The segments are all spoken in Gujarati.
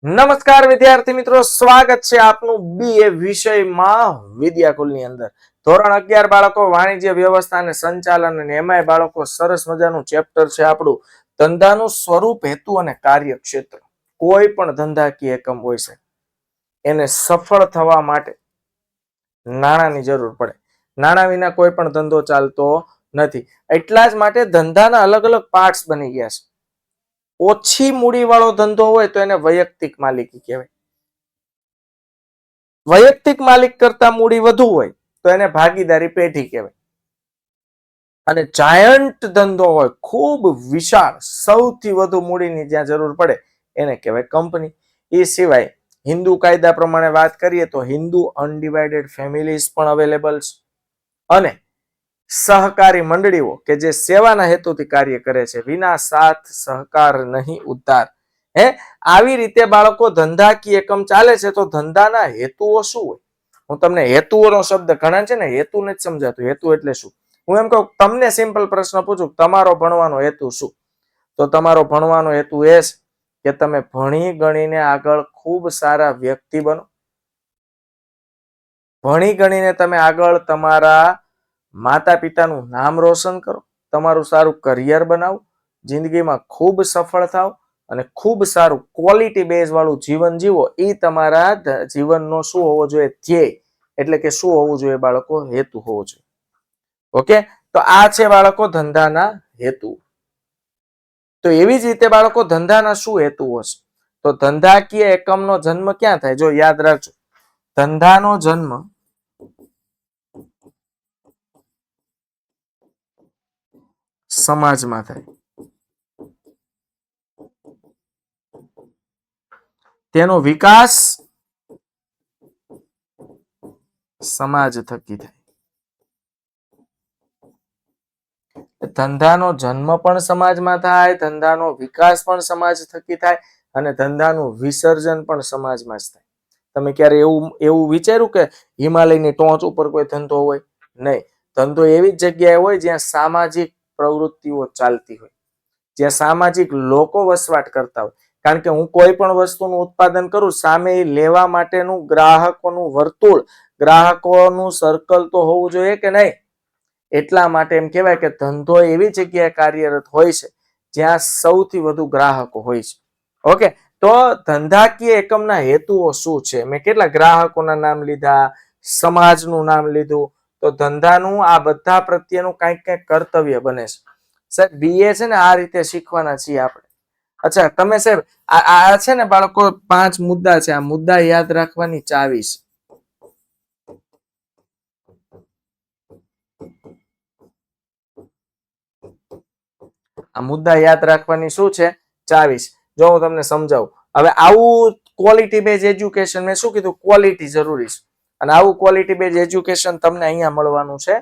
નમસ્કાર વિદ્યાર્થી મિત્રો, સ્વાગત છે આપનું બીએ વિષયમાં વિદ્યાકુલની અંદર. ધોરણ 11 બાળકો વાણિજ્ય વ્યવસ્થા અને સંચાલન, અને એમાંય બાળકો સરસ મજાનું ચેપ્ટર છે આપણું ધંધાનું સ્વરૂપ, હેતુ અને કાર્યક્ષેત્ર. કોઈ પણ ધંધાકીય એકમ હોય છે એને સફળ થવા માટે નાણાંની જરૂર પડે. નાણાં વિના કોઈ પણ ધંધો ચાલતો નથી. એટલા જ માટે ધંધાના અલગ અલગ પાર્ટ્સ બની ગયા છે. ઓછી મૂડી વાળો ધંધો હોય તો એને વૈયક્તિક માલિકી કહેવાય. વૈયક્તિક માલિક કરતા મૂડી વધુ હોય તો એને ભાગીદારી પેઢી કહેવાય. અને જાયન્ટ ધંધો હોય, ખૂબ વિશાળ, સૌથી વધુ મૂડીની જ્યાં જરૂર પડે એને કહેવાય કંપની. એ સિવાય હિન્દુ કાયદા પ્રમાણે વાત કરીએ તો હિન્દુ અનડિવાઇડેડ ફેમિલીઝ પણ અવેલેબલ છે. અને સહકારી મંડળીઓ કે જે સેવાના હેતુથી કાર્ય કરે છે. વિના સાથ સહકાર નહીં ઉદ્ધાર. આવી રીતે બાળકો ધંધાકીય એકમ ચાલે છે તો ધંધાના હેતુઓ શું હોય? હું તમને હેતુઓનો શબ્દ, ઘણા છે ને હેતુ નથી સમજાતું, હેતુ એટલે શું. હું એમ કહું, તમને સિમ્પલ પ્રશ્ન પૂછું, તમારો ભણવાનો હેતુ શું? તો તમારો ભણવાનો હેતુ એ છે કે તમે ભણી ગણીને આગળ ખૂબ સારા વ્યક્તિ બનો. ભણી ગણીને તમે આગળ તમારા માતા પિતાનું નામ રોશન કરો, તમારું સારું કરિયર બનાવો, જિંદગીમાં ખૂબ સફળ થાવ અને ખૂબ સારું ક્વોલિટી બેઝ વાળું જીવન જીવો. એ તમારા જીવનનો શું હોવો જોઈએ? ધ્યેય. એટલે કે શું હોવું જોઈએ બાળકો? હેતુ હોવો જોઈએ. ઓકે, તો આ છે બાળકો ધંધાના હેતુ. તો એવી જ રીતે બાળકો ધંધાના શું હેતુઓ છે? તો ધંધાકીય એકમનો જન્મ ક્યાં થાય? જો યાદ રાખજો, ધંધાનો જન્મ સમાજમાં થાય. તેનો વિકાસ સમાજ થકી થાય. ધંધાનો જન્મ પણ સમાજમાં થાય, ધંધાનો વિકાસ પણ સમાજ થકી થાય, અને ધંધાનું વિસર્જન પણ સમાજમાં જ થાય. તમે ક્યારે એવું વિચાર્યું કે હિમાલયની ટોચ ઉપર કોઈ ધંધો હોય? નહીં. ધંધો એવી જ જગ્યાએ હોય જ્યાં સામાજિક પ્રવૃત્તિઓ ચાલતી હોય, જ્યાં સામાજિક લોકો વસવાટ કરતા હોય. કારણ કે હું કોઈ પણ વસ્તુનું ઉત્પાદન કરું, સામે લેવા માટેનું ગ્રાહકોનું વર્તુળ, ગ્રાહકોનું સર્કલ તો હોવું જોઈએ કે નહીં? એટલા માટે એમ કહેવાય કે ધંધો એવી જગ્યાએ કાર્યરત હોય છે જ્યાં સૌથી વધુ ગ્રાહકો હોય છે. ઓકે, તો ધંધાકીય એકમના હેતુઓ શું છે? મેં કેટલા ગ્રાહકોના નામ લીધા, સમાજનું નામ લીધું. તો ધંધાનું આ બધા પ્રત્યેનું કંઈક કંઈક કર્તવ્ય બને છે. સાહેબ બીએ છે ને આ રીતે શીખવાના છીએ આપણે. અચ્છા, તમે સાહેબ આ છે ને બાળકો 5 મુદ્દા છે, આ મુદ્દા યાદ રાખવાની ચાવી છે. આ મુદ્દા યાદ રાખવાની શું છે? ચાવી છે. જો હું તમને સમજાવું. હવે આવું ક્વોલિટી બેઝ એજ્યુકેશન, મેં શું કીધું? ક્વોલિટી જરૂરી છે. અને આવું ક્વોલિટી બેઝ એજ્યુકેશન તમને અહીંયા મળવાનું છે.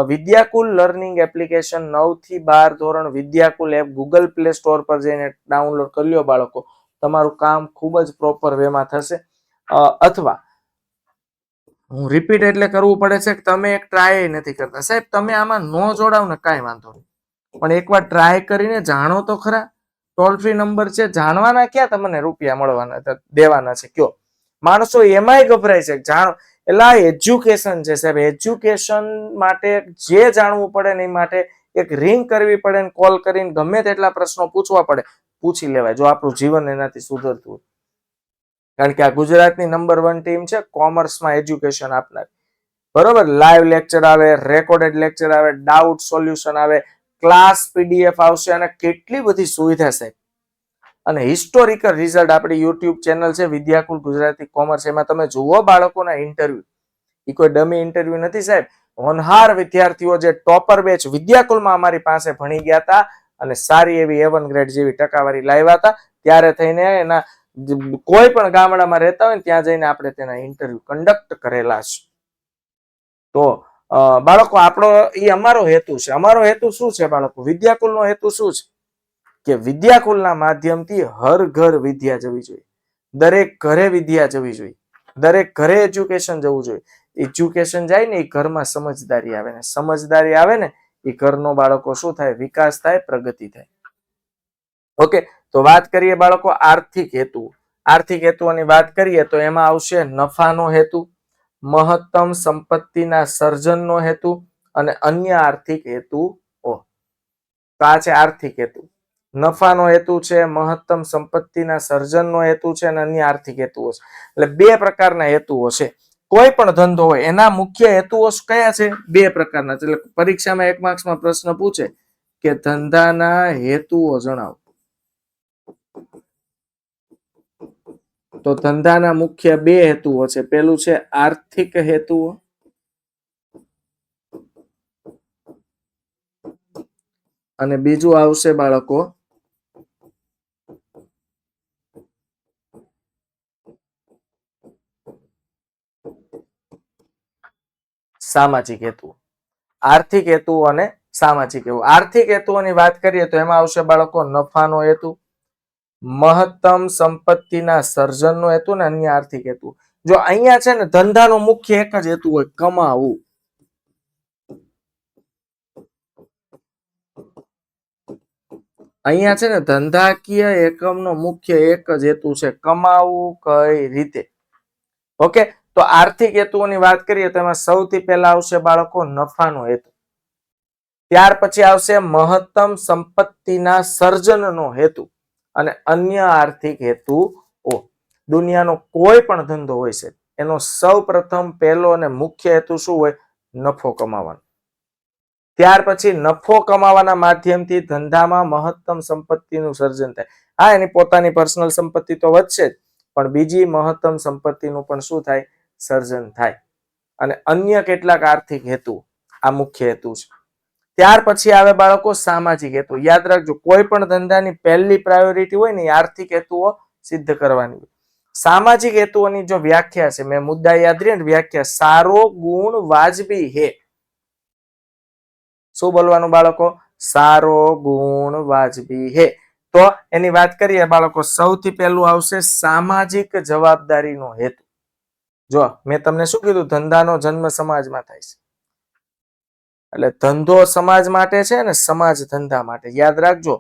વિદ્યાકુલ લર્નિંગ એપ્લિકેશન 9 થી 12 ધોરણ Vidyakul app Google play store પર જઈને ડાઉનલોડ કરી લ્યો બાળકો. તમારું કામ ખૂબ જ પ્રોપર વેમાં થશે. અથવા હું રિપીટ એટલે કરવું પડે છે કે તમે એક ટ્રાય નથી કરતા. સાહેબ તમે આમાં ન જોડાવ ને કાંઈ વાંધો નહીં, પણ એકવાર ટ્રાય કરીને જાણો તો ખરા. ટોલ ફ્રી નંબર છે, જાણવાના ક્યાં તમને રૂપિયા મળવાના દેવાના છે કયો? માણસો એમાંય ગભરાય છે, જાણો. એટલે આ એજ્યુકેશન છે સાહેબ. એજ્યુકેશન માટે જે જાણવું પડે ને એ માટે એક રિંગ કરવી પડે ને કોલ કરીને ગમે તેટલા પ્રશ્નો પૂછવા પડે, પૂછી લેવાય, જો આપણું જીવન એનાથી સુધરતું હોય. કારણ કે આ ગુજરાતની નંબર 1 ટીમ છે કોમર્સમાં એજ્યુકેશન આપનાર. બરોબર, લાઈવ લેક્ચર આવે, રેકોર્ડેડ લેક્ચર આવે, ડાઉટ સોલ્યુશન આવે, ક્લાસ પીડીએફ આવશે, અને કેટલી બધી સુવિધા છે. અને હિસ્ટોરિકલ રિઝલ્ટ આપણી યુટ્યુબ ચેનલ છે વિદ્યાકુલ ગુજરાતી કોમર્સ, એમાં તમે જુઓ બાળકોના ઇન્ટરવ્યુ. એ કોઈ ડમી ઇન્ટરવ્યુ નથી સાહેબ. હોનહાર વિદ્યાર્થીઓ જે ટોપર બેચ વિદ્યાકુલમાં અમારી પાસે ભણી ગયા હતા અને સારી એવી A1 ગ્રેડ જેવી ટકાવારી લાવ્યા હતા, ત્યારે થઈને એના કોઈ પણ ગામડામાં રહેતા હોય ને ત્યાં જઈને આપણે તેના ઇન્ટરવ્યુ કન્ડક્ટ કરેલા છે. તો બાળકો આપણો એ અમારો હેતુ છે. અમારો હેતુ શું છે બાળકો? વિદ્યાકુલનો હેતુ શું છે? કે વિદ્યાકુલના માધ્યમથી હર ઘર વિદ્યા જવી જોઈએ. દરેક ઘરે વિદ્યા જવી જોઈએ. દરેક ઘરે એજ્યુકેશન જવું જોઈએ. એજ્યુકેશન જાય ને એ ઘરમાં સમજદારી આવે, ને સમજદારી આવે ને એ ઘરનો બાળકો શું થાય? વિકાસ થાય, પ્રગતિ થાય. ઓકે, તો વાત કરીએ બાળકો આર્થિક હેતુ. આર્થિક હેતુઓની વાત કરીએ તો એમાં આવશે નફાનો હેતુ, મહત્તમ સંપત્તિના સર્જનનો હેતુ અને અન્ય આર્થિક હેતુઓ. તો આ છે આર્થિક હેતુ. નફાનો હેતુ છે, મહત્તમ સંપત્તિના સર્જનનો હેતુ છે અને અન્ય આર્થિક હેતુઓ છે. એટલે બે પ્રકારના હેતુઓ છે. કોઈ પણ ધંધો હોય એના મુખ્ય હેતુઓ કયા છે? બે પ્રકારના. એટલે પરીક્ષામાં 1 માર્ક્સમાં પ્રશ્ન પૂછે કે ધંધાના હેતુઓ જણાવો. તો ધંધાના મુખ્ય બે હેતુઓ છે. પેલું છે આર્થિક હેતુઓ અને બીજું આવશે બાળકો સામાજિક હેતુઓ. આર્થિક હેતુઓ અને સામાજિક હેતુઓ. આર્થિક હેતુઓની વાત કરીએ તો એમાં આવશે બાળકો નફાનો હેતુ, મહત્તમ સંપત્તિના સર્જનનો હેતુ ને અન્ય આર્થિક હેતુ. જો અહીંયા છે ને ધંધાનો મુખ્ય એક જ હેતુ હોય, કમાવું. અહીંયા છે ને ધંધાકીય એકમનો મુખ્ય એક જ હેતુ છે, કમાવું કઈ રીતે. ઓકે, તો આર્થિક હેતુઓની વાત કરીએ તો એમાં સૌથી પહેલા આવશે બાળકો નફાનો હેતુ. ત્યાર પછી આવશે મહત્તમ સંપત્તિના સર્જનનો હેતુ અને અન્ય આર્થિક હેતુઓ. દુનિયાનો કોઈ પણ ધંધો હોય છે એનો સૌ પ્રથમ પહેલો અને મુખ્ય હેતુ શું હોય? નફો કમાવાનો. ત્યાર પછી નફો કમાવાના માધ્યમથી ધંધામાં મહત્તમ સંપત્તિનું સર્જન થાય. હા, એની પોતાની પર્સનલ સંપત્તિ તો વધશે જ, પણ બીજી મહત્તમ સંપત્તિનું પણ શું થાય? સર્જન થાય. અને અન્ય કેટલાક આર્થિક હેતુ, આ મુખ્ય હેતુ છે. ત્યાર પછી આવે બાળકો સામાજિક હેતુ. યાદ રાખજો, કોઈ પણ ધંધાની પહેલી પ્રાયોરિટી હોય ને આર્થિક હેતુઓ સિદ્ધ કરવાની. સામાજિક હેતુઓની જો વ્યાખ્યા છે, મેં મુદ્દા યાદ રહે ને વ્યાખ્યા, સારો ગુણ વાજબી હે. શું બોલવાનું બાળકો? સારો ગુણ વાજબી હે. તો એની વાત કરીએ બાળકો, સૌથી પહેલું આવશે સામાજિક જવાબદારીનો હેતુ. જો મેં તમને શું કીધું? ધંધાનો જન્મ સમાજમાં થાય છે. એટલે ધંધો સમાજ માટે છે ને સમાજ ધંધા માટે. યાદ રાખજો,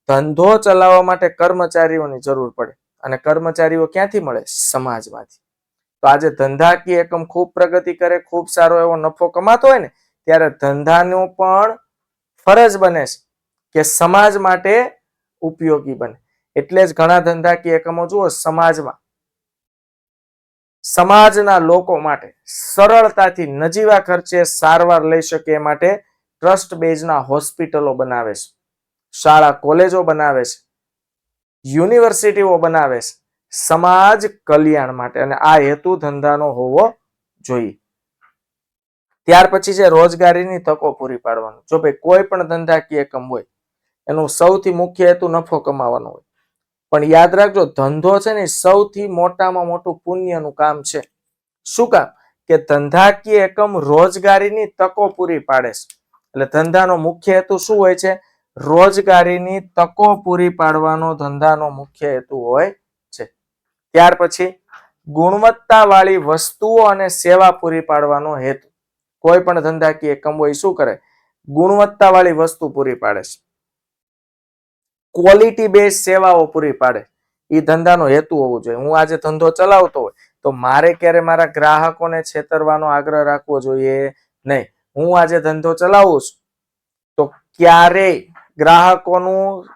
ધંધો ચલાવવા માટે કર્મચારીઓની જરૂર પડે અને કર્મચારીઓ ક્યાંથી મળે? સમાજમાંથી. તો આજે ધંધાકીય એકમ ખૂબ પ્રગતિ કરે, ખૂબ સારો એવો નફો કમાતો હોય ને, ત્યારે ધંધાનું પણ ફરજ બને છે કે સમાજ માટે ઉપયોગી બને. એટલે જ ઘણા ધંધાકીય એકમો જુઓ સમાજના લોકો માટે સરળતાથી નજીવા ખર્ચે સારવાર લઈ શકે એ માટે ટ્રસ્ટ બેઝના હોસ્પિટલો બનાવે છે, શાળા કોલેજો બનાવે છે, યુનિવર્સિટીઓ બનાવે છે, સમાજ કલ્યાણ માટે. અને આ હેતુ ધંધાનો હોવો જોઈએ. ત્યાર પછી છે રોજગારીની તકો પૂરી પાડવાનું. જો ભાઈ કોઈ પણ ધંધાકીય એકમ હોય એનું સૌથી મુખ્ય હેતુ નફો કમાવાનો હોય, પણ યાદ રાખજો ધંધો છે ને સૌથી મોટામાં મોટું પુણ્યનું કામ છે. શું કામ? કે ધંધાકીય એકમ રોજગારીની તકો પૂરી પાડે છે. એટલે ધંધાનો મુખ્ય હેતુ શું હોય છે? રોજગારીની તકો પૂરી પાડવાનો ધંધાનો મુખ્ય હેતુ હોય છે. ત્યાર પછી ગુણવત્તાવાળી વસ્તુઓ અને સેવા પૂરી પાડવાનો હેતુ. કોઈ પણ ધંધાકીય એકમ હોય શું કરે? ગુણવત્તાવાળી વસ્તુ પૂરી પાડે છે, ક્વોલિટી બેઝ સેવાઓ પૂરી પાડે. એ ધંધાનો હેતુ હોવો જોઈએ. હું આજે ધંધો ચલાવતો હોય તો મારે ક્યારે મારા ગ્રાહકોને છેતરવાનો આગ્રહ રાખવો જોઈએ નહીં. હું આજે ધંધો ચલાવું છું તો ક્યારેય ગ્રાહકોનું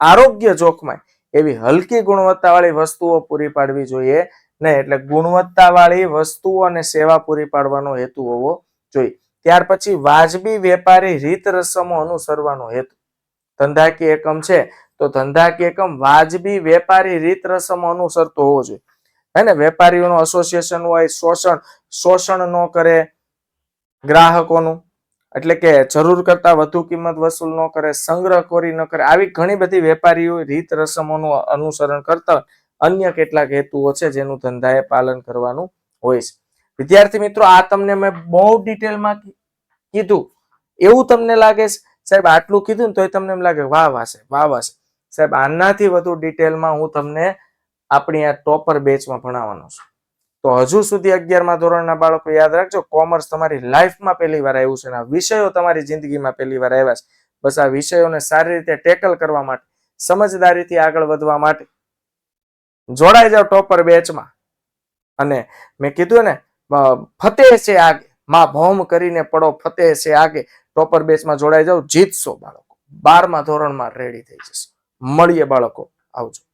આરોગ્ય જોખમાય એવી હલકી ગુણવત્તાવાળી વસ્તુઓ પૂરી પાડવી જોઈએ નહીં. એટલે ગુણવત્તાવાળી વસ્તુઓ અને સેવા પૂરી પાડવાનો હેતુ હોવો જોઈએ. ત્યાર પછી વાજબી વેપારી રીત રસમો અનુસરવાનો હેતુ. ધંધાકીય એકમ છે તો ધંધાકીય એકમ વાજબી વેપારી રીત રસમો અનુસરતો હોવો જોઈએ. હે ને, વેપારીઓનો એસોસિએશન હોય, શોષણ ન કરે ગ્રાહકોનું, એટલે કે જરૂર કરતા વધુ કિંમત વસૂલ ન કરે, સંગ્રહખોરી ન કરે. આવી ઘણી બધી વેપારીઓ રીત રસમોનું અનુસરણ કરતા હોય. અન્ય કેટલાક હેતુઓ છે જેનું ધંધાએ પાલન કરવાનું હોય છે. વિદ્યાર્થી મિત્રો, આ તમને મેં બહુ ડિટેલમાં કીધું. એવું તમને લાગે છે સાહેબ આટલું કીધું ને તોય તમને એમ લાગે વાહ વાહ છે સાહેબ, આનાથી વધુ ડિટેલમાં હું તમને આપણી આ ટોપર બેચમાં ભણાવવાનો છું. તો હજુ સુધી 11મા ધોરણના બાળકો યાદ રાખજો, કોમર્સ તમારી લાઈફમાં પહેલી વાર આવ્યું છે. આ વિષયો તમારી જિંદગીમાં પહેલી વાર આવ્યા છે. બસ આ વિષયોને સારી રીતે ટેકલ કરવા માટે, સમજદારીથી આગળ વધવા માટે જોડાઈ જાવ ટોપર બેચમાં. અને મેં કીધું ને ફતેહ છે આગે, માં ભોમ કરીને પડો ફતેહ છે આગે. ટોપર બેચમાં જોડાઈ જાવ, જીતશો બાળકો. 12મા ધોરણમાં રેડી થઈ જશે. મળીએ બાળકો, આવજો.